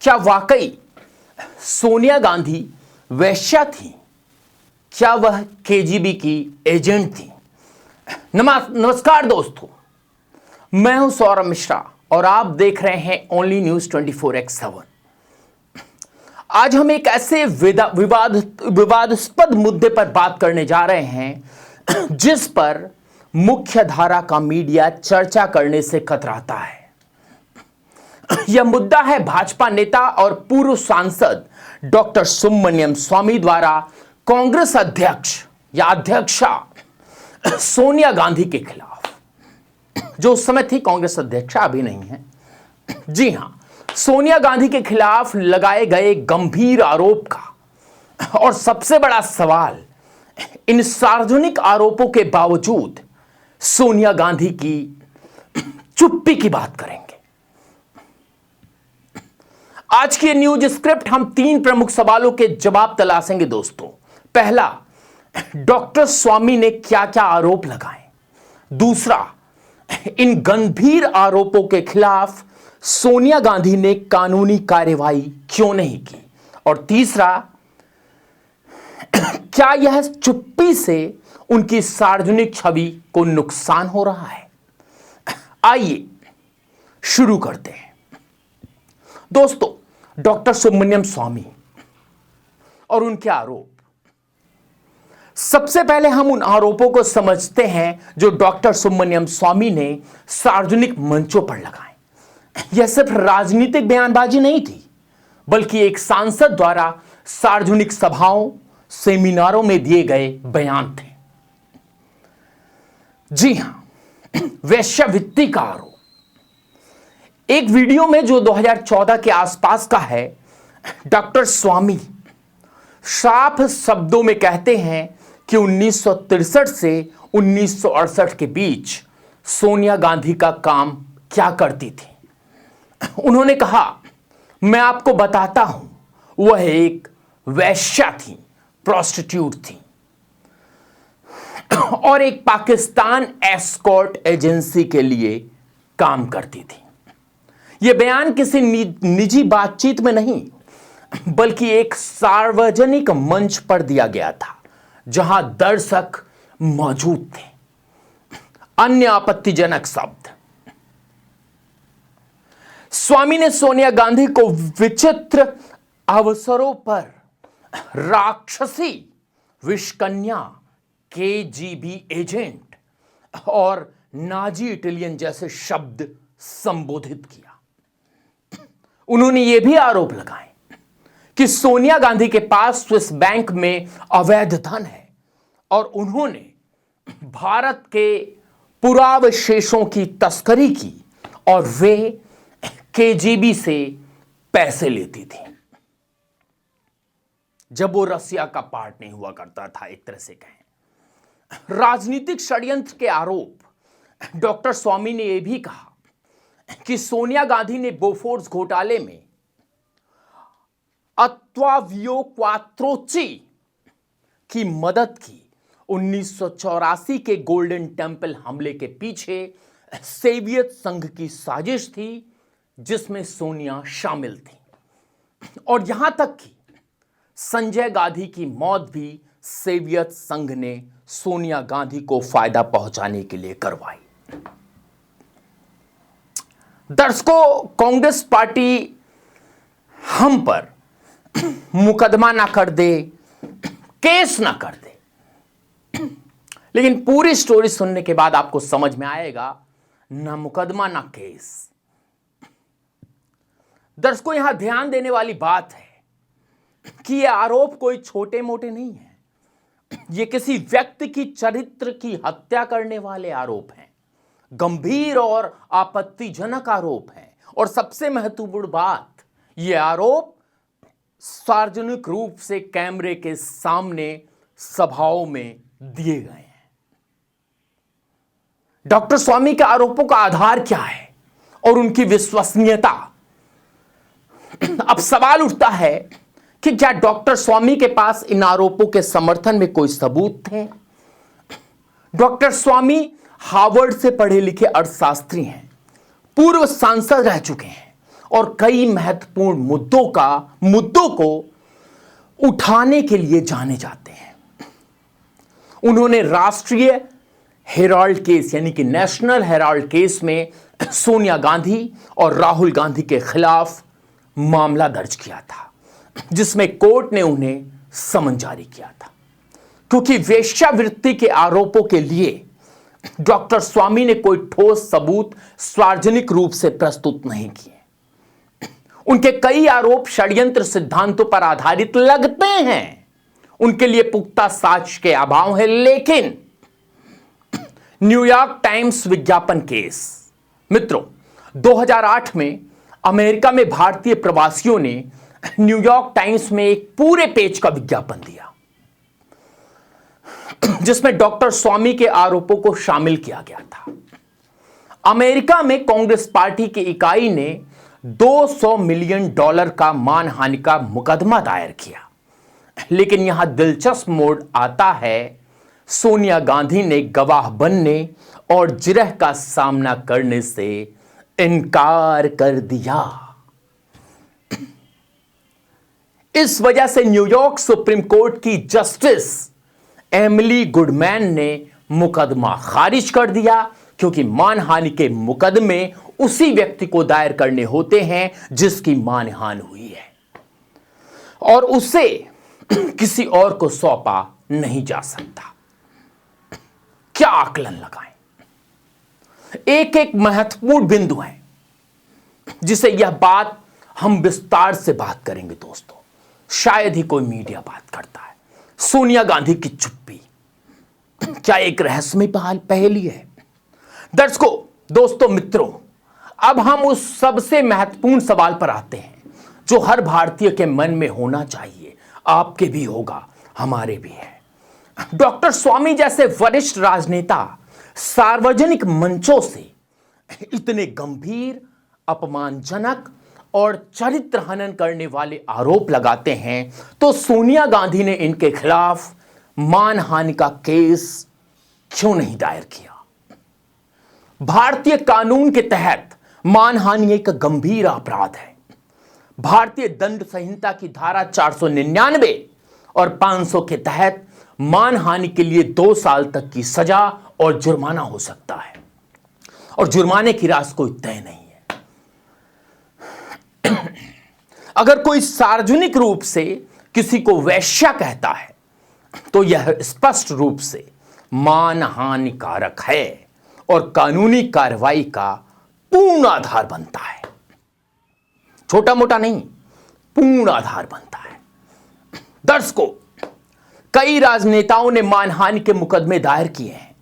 क्या वाकई सोनिया गांधी वेश्या थी? क्या वह केजीबी की एजेंट थी? नमस्कार दोस्तों, मैं हूं सौरभ मिश्रा और आप देख रहे हैं ओनली न्यूज 24x7। आज हम एक ऐसे विवादास्पद मुद्दे पर बात करने जा रहे हैं जिस पर मुख्य धारा का मीडिया चर्चा करने से कतराता है। यह मुद्दा है भाजपा नेता और पूर्व सांसद डॉक्टर सुब्रमण्यम स्वामी द्वारा कांग्रेस अध्यक्ष या अध्यक्षा सोनिया गांधी के खिलाफ, जो उस समय थी कांग्रेस अध्यक्षा, अभी नहीं है। जी हां, सोनिया गांधी के खिलाफ लगाए गए गंभीर आरोप का। और सबसे बड़ा सवाल, इन सार्वजनिक आरोपों के बावजूद सोनिया गांधी की चुप्पी की बात करेंगे। आज की न्यूज स्क्रिप्ट हम 3 प्रमुख सवालों के जवाब तलाशेंगे दोस्तों। पहला, डॉक्टर स्वामी ने क्या क्या आरोप लगाए। दूसरा, इन गंभीर आरोपों के खिलाफ सोनिया गांधी ने कानूनी कार्यवाही क्यों नहीं की। और तीसरा, क्या यह चुप्पी से उनकी सार्वजनिक छवि को नुकसान हो रहा है। आइए शुरू करते हैं। दोस्तों, डॉक्टर सुब्रमण्यम स्वामी और उनके आरोप। सबसे पहले हम उन आरोपों को समझते हैं जो डॉक्टर सुब्रमण्यम स्वामी ने सार्वजनिक मंचों पर लगाए। यह सिर्फ राजनीतिक बयानबाजी नहीं थी, बल्कि एक सांसद द्वारा सार्वजनिक सभाओं, सेमिनारों में दिए गए बयान थे। जी हां, वेश्यावृत्ति का आरोप। एक वीडियो में जो 2014 के आसपास का है, डॉक्टर स्वामी साफ शब्दों में कहते हैं कि 1963 से 1968 के बीच सोनिया गांधी का काम क्या करती थी। उन्होंने कहा, मैं आपको बताता हूं, वह एक वेश्या थी, प्रोस्टिट्यूट थी और एक पाकिस्तान एस्कॉर्ट एजेंसी के लिए काम करती थी। यह बयान किसी निजी बातचीत में नहीं, बल्कि एक सार्वजनिक मंच पर दिया गया था जहां दर्शक मौजूद थे। अन्य आपत्तिजनक शब्द, स्वामी ने सोनिया गांधी को विचित्र अवसरों पर राक्षसी, विषकन्या, केजीबी एजेंट और नाजी इटालियन जैसे शब्द संबोधित किया। उन्होंने यह भी आरोप लगाए कि सोनिया गांधी के पास स्विस बैंक में अवैध धन है और उन्होंने भारत के पुरावशेषों की तस्करी की और वे केजीबी से पैसे लेती थी जब वो रसिया का पार्ट नहीं हुआ करता था, एक तरह से कहें। राजनीतिक षड्यंत्र के आरोप। डॉक्टर स्वामी ने यह भी कहा कि सोनिया गांधी ने बोफोर्स घोटाले में अत्वावियो क्वात्रोची की मदद की। 1984 के गोल्डन टेम्पल हमले के पीछे सोवियत संघ की साजिश थी जिसमें सोनिया शामिल थी। और यहां तक कि संजय गांधी की मौत भी सोवियत संघ ने सोनिया गांधी को फायदा पहुंचाने के लिए करवाई। दर्शकों, कांग्रेस पार्टी हम पर मुकदमा ना कर दे, केस ना कर दे, लेकिन पूरी स्टोरी सुनने के बाद आपको समझ में आएगा, ना मुकदमा ना केस। दर्शकों, यहां ध्यान देने वाली बात है कि यह आरोप कोई छोटे मोटे नहीं है। यह किसी व्यक्ति की चरित्र की हत्या करने वाले आरोप हैं, गंभीर और आपत्तिजनक आरोप है। और सबसे महत्वपूर्ण बात, यह आरोप सार्वजनिक रूप से कैमरे के सामने सभाओं में दिए गए हैं। डॉक्टर स्वामी के आरोपों का आधार क्या है और उनकी विश्वसनीयता। अब सवाल उठता है कि क्या डॉक्टर स्वामी के पास इन आरोपों के समर्थन में कोई सबूत थे। डॉक्टर स्वामी हार्वर्ड से पढ़े लिखे अर्थशास्त्री हैं, पूर्व सांसद रह चुके हैं और कई महत्वपूर्ण मुद्दों को उठाने के लिए जाने जाते हैं। उन्होंने राष्ट्रीय हेराल्ड केस यानी कि नेशनल हेराल्ड केस में सोनिया गांधी और राहुल गांधी के खिलाफ मामला दर्ज किया था, जिसमें कोर्ट ने उन्हें समन जारी किया था क्योंकि वेश्यावृत्ति के आरोपों के लिए डॉक्टर स्वामी ने कोई ठोस सबूत सार्वजनिक रूप से प्रस्तुत नहीं किए। उनके कई आरोप षड्यंत्र सिद्धांतों पर आधारित लगते हैं, उनके लिए पुख्ता साक्ष्य के अभाव है। लेकिन न्यूयॉर्क टाइम्स विज्ञापन केस, मित्रों, 2008 में अमेरिका में भारतीय प्रवासियों ने न्यूयॉर्क टाइम्स में एक पूरे पेज का विज्ञापन दिया जिसमें डॉक्टर स्वामी के आरोपों को शामिल किया गया था। अमेरिका में कांग्रेस पार्टी की इकाई ने $200 मिलियन का मानहानि का मुकदमा दायर किया। लेकिन यहां दिलचस्प मोड़ आता है, सोनिया गांधी ने गवाह बनने और जिरह का सामना करने से इनकार कर दिया। इस वजह से न्यूयॉर्क सुप्रीम कोर्ट की जस्टिस एमिली गुडमैन ने मुकदमा खारिज कर दिया क्योंकि मानहानि के मुकदमे उसी व्यक्ति को दायर करने होते हैं जिसकी मानहानि हुई है और उसे किसी और को सौंपा नहीं जा सकता। क्या आकलन लगाएं? एक एक महत्वपूर्ण बिंदु है जिसे यह बात हम विस्तार से बात करेंगे दोस्तों। शायद ही कोई मीडिया बात करता है। सोनिया गांधी की चुप्पी क्या एक रहस्यमय पहेली है? दर्शकों, दोस्तों, मित्रों, अब हम उस सबसे महत्वपूर्ण सवाल पर आते हैं जो हर भारतीय के मन में होना चाहिए। आपके भी होगा, हमारे भी है। डॉक्टर स्वामी जैसे वरिष्ठ राजनेता सार्वजनिक मंचों से इतने गंभीर, अपमानजनक और चरित्र हनन करने वाले आरोप लगाते हैं तो सोनिया गांधी ने इनके खिलाफ मानहानि का केस क्यों नहीं दायर किया? भारतीय कानून के तहत मानहानि एक गंभीर अपराध है। भारतीय दंड संहिता की धारा 499 और 500 के तहत मानहानि के लिए 2 साल तक की सजा और जुर्माना हो सकता है और जुर्माने की राशि कोई तय नहीं है। अगर कोई सार्वजनिक रूप से किसी को वैश्या कहता है तो यह स्पष्ट रूप से मानहानिकारक है और कानूनी कार्रवाई का पूर्ण आधार बनता है। छोटा मोटा नहीं, पूर्ण आधार बनता है। दर्शकों, कई राजनेताओं ने मानहानि के मुकदमे दायर किए हैं।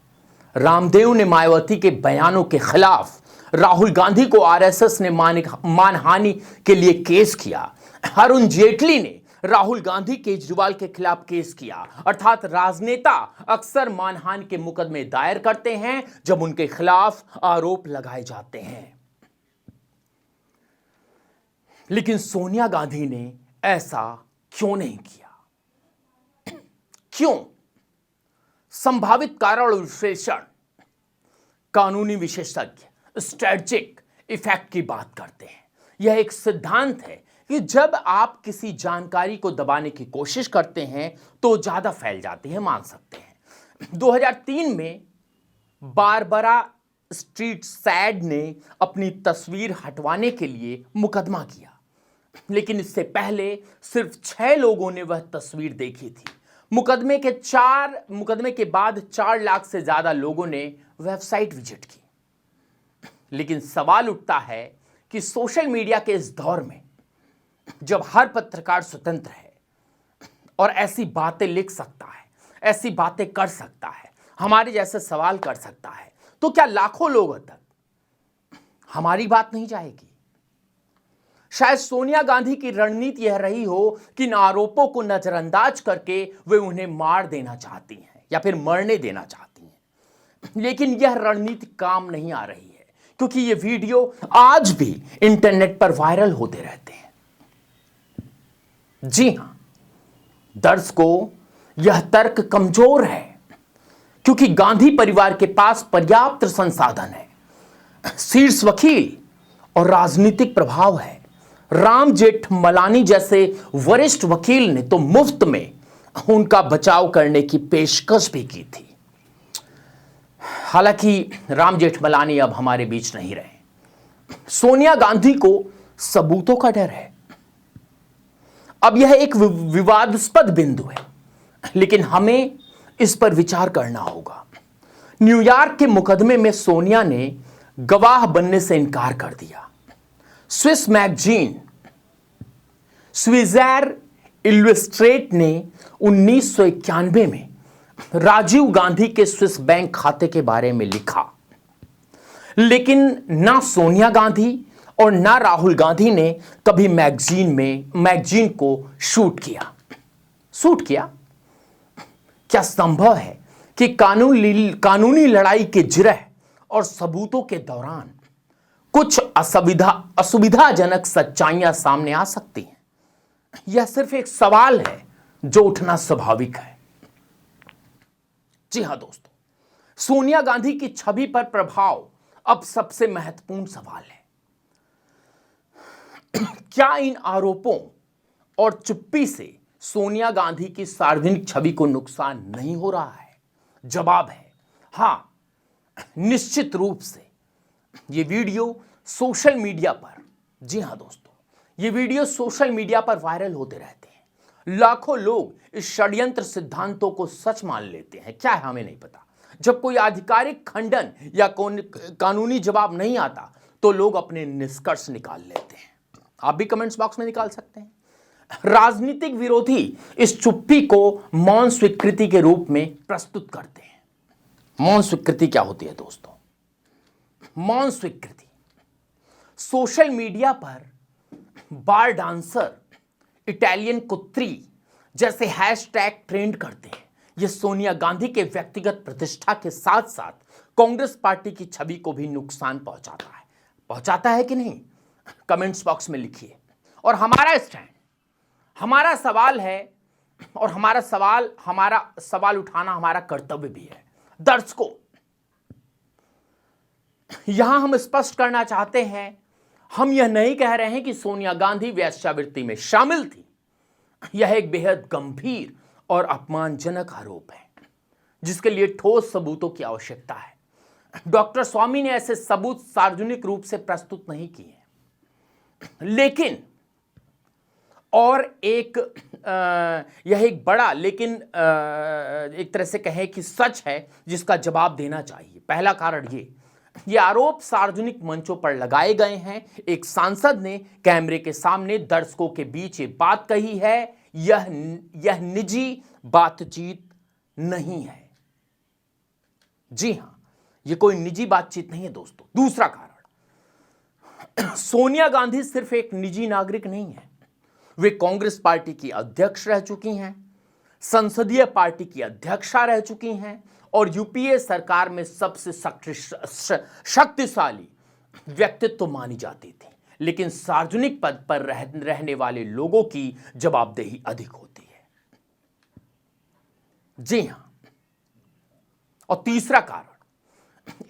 रामदेव ने मायावती के बयानों के खिलाफ, राहुल गांधी को आरएसएस ने मानहानि के लिए केस किया, अरुण जेटली ने राहुल गांधी केजरीवाल के खिलाफ केस किया। अर्थात राजनेता अक्सर मानहानि के मुकदमे दायर करते हैं जब उनके खिलाफ आरोप लगाए जाते हैं। लेकिन सोनिया गांधी ने ऐसा क्यों नहीं किया? क्यों? संभावित कारण और विश्लेषण कानूनी विशेषज्ञ स्ट्रेटजिक इफेक्ट की बात करते हैं। यह एक सिद्धांत है कि जब आप किसी जानकारी को दबाने की कोशिश करते हैं तो ज्यादा फैल जाती है, मान सकते हैं। 2003 में बारबरा स्ट्रीट सैड ने अपनी तस्वीर हटवाने के लिए मुकदमा किया, लेकिन इससे पहले सिर्फ 6 लोगों ने वह तस्वीर देखी थी। मुकदमे के बाद 4 लाख से ज्यादा लोगों ने वेबसाइट विजिट की। लेकिन सवाल उठता है कि सोशल मीडिया के इस दौर में जब हर पत्रकार स्वतंत्र है और ऐसी बातें लिख सकता है, ऐसी बातें कर सकता है, हमारे जैसे सवाल कर सकता है, तो क्या लाखों लोगों तक हमारी बात नहीं जाएगी? शायद सोनिया गांधी की रणनीति यह रही हो कि इन आरोपों को नजरअंदाज करके वे उन्हें मार देना चाहती हैं या फिर मरने देना चाहती हैं। लेकिन यह रणनीति काम नहीं आ रही है क्योंकि ये वीडियो आज भी इंटरनेट पर वायरल होते रहते हैं। जी हां दर्शकों, यह तर्क कमजोर है क्योंकि गांधी परिवार के पास पर्याप्त संसाधन है, शीर्ष वकील और राजनीतिक प्रभाव है। राम जेठमलानी जैसे वरिष्ठ वकील ने तो मुफ्त में उनका बचाव करने की पेशकश भी की थी। हालांकि राम जेठमलानी अब हमारे बीच नहीं रहे। सोनिया गांधी को सबूतों का डर है। अब यह एक विवादास्पद बिंदु है, लेकिन हमें इस पर विचार करना होगा। न्यूयॉर्क के मुकदमे में सोनिया ने गवाह बनने से इनकार कर दिया। स्विस मैगजीन स्विज़र इलस्ट्रेट ने 1991 में राजीव गांधी के स्विस बैंक खाते के बारे में लिखा, लेकिन ना सोनिया गांधी और ना राहुल गांधी ने कभी मैगजीन को शूट किया। क्या संभव है कि कानूनी लड़ाई के जिरह और सबूतों के दौरान कुछ असुविधाजनक सच्चाइयां सामने आ सकती हैं? यह सिर्फ एक सवाल है जो उठना स्वाभाविक है। जी हां दोस्तों, सोनिया गांधी की छवि पर प्रभाव अब सबसे महत्वपूर्ण सवाल है। क्या इन आरोपों और चुप्पी से सोनिया गांधी की सार्वजनिक छवि को नुकसान नहीं हो रहा है? जवाब है हां, निश्चित रूप से। यह वीडियो सोशल मीडिया पर, जी हां दोस्तों, ये वीडियो सोशल मीडिया पर वायरल होते रहते हैं। लाखों लोग इस षड्यंत्र सिद्धांतों को सच मान लेते हैं। क्या है हमें नहीं पता। जब कोई आधिकारिक खंडन या कानूनी जवाब नहीं आता तो लोग अपने निष्कर्ष निकाल लेते हैं। आप भी कमेंट्स बॉक्स में निकाल सकते हैं। राजनीतिक विरोधी इस चुप्पी को मौन स्वीकृति के रूप में प्रस्तुत करते हैं। मौन स्वीकृति क्या होती है दोस्तों? मौन स्वीकृति सोशल मीडिया पर बार डांसर, इटालियन कुत्री जैसे हैशटैग ट्रेंड करते हैं। यह सोनिया गांधी के व्यक्तिगत प्रतिष्ठा के साथ साथ कांग्रेस पार्टी की छवि को भी नुकसान पहुंचाता है कि नहीं? कमेंट्स बॉक्स में लिखिए। और हमारा स्टैंड, हमारा सवाल है, और हमारा सवाल उठाना हमारा कर्तव्य भी है। दर्शकों, यहां हम स्पष्ट करना चाहते हैं, हम यह नहीं कह रहे हैं कि सोनिया गांधी वेश्यावृत्ति में शामिल थी। यह एक बेहद गंभीर और अपमानजनक आरोप है, जिसके लिए ठोस सबूतों की आवश्यकता है। डॉक्टर स्वामी ने ऐसे सबूत सार्वजनिक रूप से प्रस्तुत नहीं किए, लेकिन यह एक बड़ा, लेकिन एक तरह से कहें कि सच है जिसका जवाब देना चाहिए। पहला कारण ये आरोप सार्वजनिक मंचों पर लगाए गए हैं। एक सांसद ने कैमरे के सामने दर्शकों के बीच ये बात कही है। यह निजी बातचीत नहीं है। जी हां, यह कोई निजी बातचीत नहीं है दोस्तों। दूसरा कारण, सोनिया गांधी सिर्फ एक निजी नागरिक नहीं है, वे कांग्रेस पार्टी की अध्यक्ष रह चुकी हैं, संसदीय पार्टी की अध्यक्षा रह चुकी हैं और यूपीए सरकार में सबसे शक्तिशाली व्यक्तित्व मानी जाती थी। लेकिन सार्वजनिक पद पर रहने वाले लोगों की जवाबदेही अधिक होती है। जी हां, और तीसरा कारण,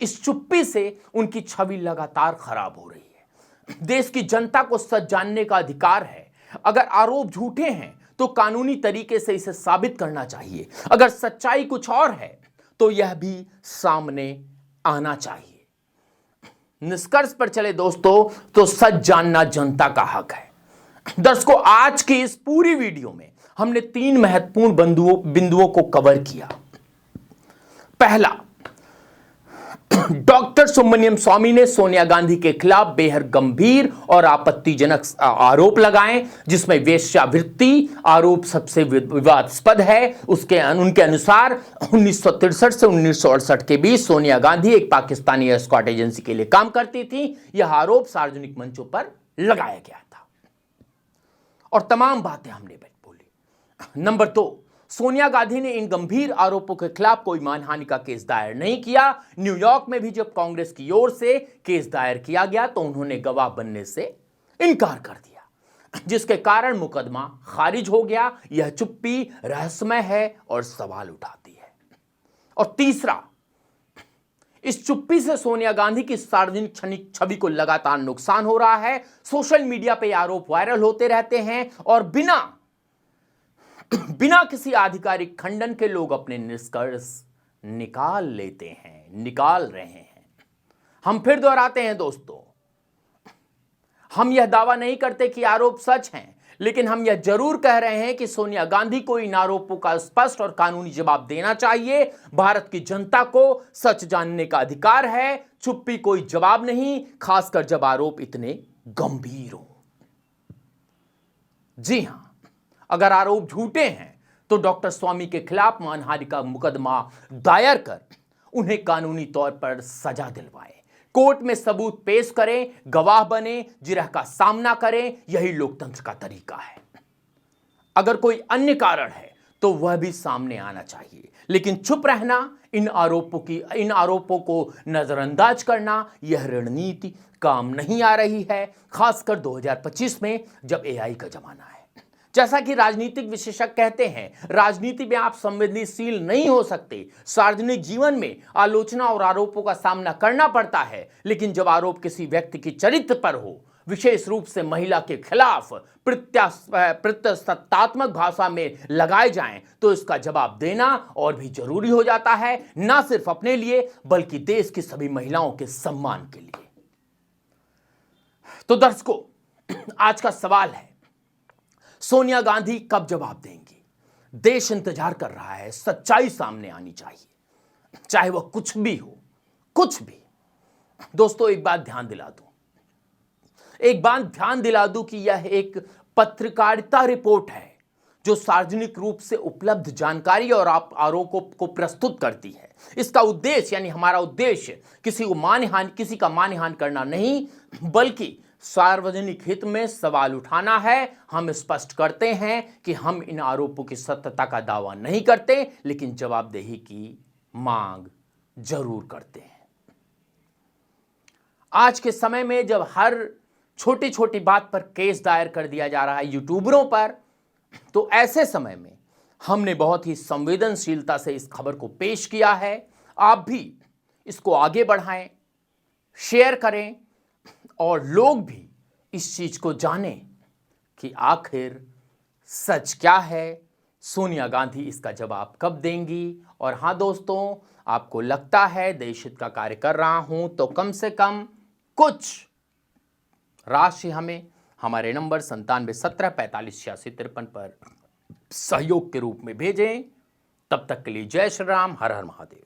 इस चुप्पी से उनकी छवि लगातार खराब हो रही है। देश की जनता को सच जानने का अधिकार है। अगर आरोप झूठे हैं तो कानूनी तरीके से इसे साबित करना चाहिए। अगर सच्चाई कुछ और है तो यह भी सामने आना चाहिए। निष्कर्ष पर चले दोस्तों, तो सच जानना जनता का हक है। दर्शकों, आज की इस पूरी वीडियो में हमने 3 महत्वपूर्ण बिंदुओं को कवर किया। पहला, डॉक्टर सुब्रमण्यम स्वामी ने सोनिया गांधी के खिलाफ बेहद गंभीर और आपत्तिजनक आरोप लगाए, जिसमें वेश्यावृत्ति आरोप सबसे विवादास्पद है। उनके अनुसार 1963 से 1968 के बीच सोनिया गांधी एक पाकिस्तानी एस्कॉर्ट एजेंसी के लिए काम करती थी। यह आरोप सार्वजनिक मंचों पर लगाया गया था और तमाम बातें हमने बोली। नंबर 2, सोनिया गांधी ने इन गंभीर आरोपों के खिलाफ कोई मानहानि का केस दायर नहीं किया। न्यूयॉर्क में भी जब कांग्रेस की ओर से केस दायर किया गया तो उन्होंने गवाह बनने से इनकार कर दिया, जिसके कारण मुकदमा खारिज हो गया। यह चुप्पी रहस्यमय है और सवाल उठाती है। और तीसरा, इस चुप्पी से सोनिया गांधी की सार्वजनिक छवि को लगातार नुकसान हो रहा है। सोशल मीडिया पे आरोप वायरल होते रहते हैं और बिना किसी आधिकारिक खंडन के लोग अपने निष्कर्ष निकाल रहे हैं। हम फिर दोहराते हैं दोस्तों, हम यह दावा नहीं करते कि आरोप सच हैं, लेकिन हम यह जरूर कह रहे हैं कि सोनिया गांधी को इन आरोपों का स्पष्ट और कानूनी जवाब देना चाहिए। भारत की जनता को सच जानने का अधिकार है। चुप्पी कोई जवाब नहीं, खासकर जब आरोप इतने गंभीर हो। जी हां, अगर आरोप झूठे हैं तो डॉक्टर स्वामी के खिलाफ मानहानि का मुकदमा दायर कर उन्हें कानूनी तौर पर सजा दिलवाएं, कोर्ट में सबूत पेश करें, गवाह बने, जिरह का सामना करें। यही लोकतंत्र का तरीका है। अगर कोई अन्य कारण है तो वह भी सामने आना चाहिए, लेकिन चुप रहना, इन आरोपों को नजरअंदाज करना, यह रणनीति काम नहीं आ रही है, खासकर 2025 में जब एआई का जमाना है। जैसा कि राजनीतिक विशेषज्ञ कहते हैं, राजनीति में आप संवेदनशील नहीं हो सकते। सार्वजनिक जीवन में आलोचना और आरोपों का सामना करना पड़ता है, लेकिन जब आरोप किसी व्यक्ति की चरित्र पर हो, विशेष रूप से महिला के खिलाफ प्रत्यात्मक भाषा में लगाए जाएं, तो इसका जवाब देना और भी जरूरी हो जाता है, ना सिर्फ अपने लिए बल्कि देश की सभी महिलाओं के सम्मान के लिए। तो दर्शकों, आज का सवाल है, सोनिया गांधी कब जवाब देंगी? देश इंतजार कर रहा है। सच्चाई सामने आनी चाहिए, चाहे वह कुछ भी हो, कुछ भी। दोस्तों, एक बात ध्यान दिला दूं कि यह एक पत्रकारिता रिपोर्ट है जो सार्वजनिक रूप से उपलब्ध जानकारी और आरोपों को प्रस्तुत करती है। इसका उद्देश्य, यानी हमारा उद्देश्य, किसी का मानहानि करना नहीं, बल्कि सार्वजनिक हित में सवाल उठाना है। हम स्पष्ट करते हैं कि हम इन आरोपों की सत्यता का दावा नहीं करते, लेकिन जवाबदेही की मांग जरूर करते हैं। आज के समय में जब हर छोटी छोटी बात पर केस दायर कर दिया जा रहा है यूट्यूबरों पर, तो ऐसे समय में हमने बहुत ही संवेदनशीलता से इस खबर को पेश किया है। आप भी इसको आगे बढ़ाएं, शेयर करें और लोग भी इस चीज को जानें कि आखिर सच क्या है, सोनिया गांधी इसका जवाब कब देंगी। और हां दोस्तों, आपको लगता है देश हित का कार्य कर रहा हूं तो कम से कम कुछ राशि हमें हमारे नंबर 9717458653 पर सहयोग के रूप में भेजें। तब तक के लिए जय श्री राम, हर हर महादेव।